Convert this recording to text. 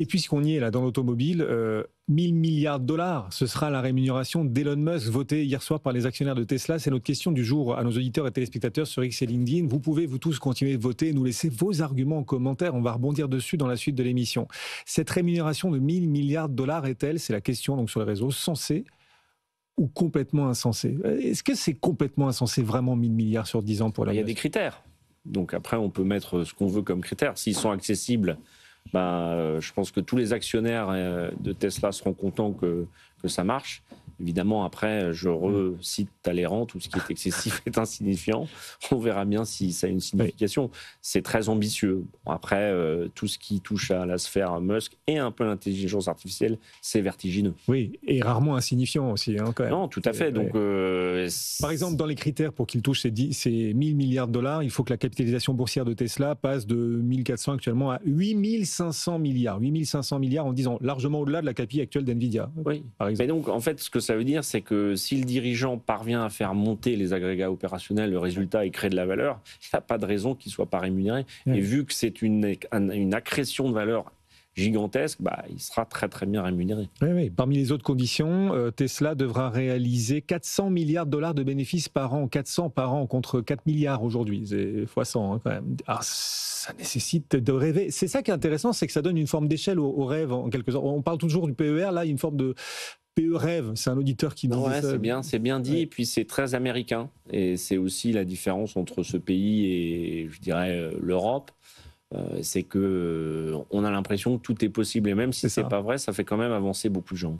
Et puisqu'on y est là dans l'automobile, 1000 milliards de dollars, ce sera la rémunération d'Elon Musk, votée hier soir par les actionnaires de Tesla. C'est notre question du jour à nos auditeurs et téléspectateurs sur X et LinkedIn. Vous pouvez, vous tous, continuer de voter et nous laisser vos arguments en commentaire. On va rebondir dessus dans la suite de l'émission. Cette rémunération de 1000 milliards de dollars est-elle, c'est la question donc sur les réseaux, sensée ou complètement insensée? Est-ce que c'est complètement insensé, vraiment 1000 milliards sur 10 ans pour Elon Il y a Musk? des critères. Donc après, on peut mettre ce qu'on veut comme critères. S'ils sont accessibles, je pense que tous les actionnaires de Tesla seront contents que ça marche. Évidemment, après, je recite Talleyrand, tout ce qui est excessif est insignifiant. On verra bien si ça a une signification. Oui. C'est très ambitieux. Après, tout ce qui touche à la sphère Musk et un peu l'intelligence artificielle, c'est vertigineux. Oui, et rarement insignifiant aussi, hein, quand même. Non, tout à fait. Donc, par exemple, dans les critères pour qu'il touche ces 1000 milliards de dollars, il faut que la capitalisation boursière de Tesla passe de 1400 actuellement à 8500 milliards. 8500 milliards en disant largement au-delà de la capitale actuelle d'NVIDIA. Oui, par exemple. Mais donc, en fait, ce que ça veut dire, c'est que si le dirigeant parvient à faire monter les agrégats opérationnels, le résultat et créer de la valeur, il n'y a pas de raison qu'il ne soit pas rémunéré. Oui. Et vu que c'est une accrétion de valeur gigantesque, il sera très très bien rémunéré. Oui, oui. Parmi les autres conditions, Tesla devra réaliser 400 milliards de dollars de bénéfices par an, 400 par an contre 4 milliards aujourd'hui, c'est fois 100 hein, quand même. Alors, ça nécessite de rêver. C'est ça qui est intéressant, c'est que ça donne une forme d'échelle au rêve en quelque sorte. On parle toujours du PER, là il y a une forme de PE rêve, c'est un auditeur qui disait ça. C'est bien dit, et puis c'est très américain, et c'est aussi la différence entre ce pays et, je dirais, l'Europe. C'est que on a l'impression que tout est possible, et même si c'est pas vrai, ça fait quand même avancer beaucoup de gens.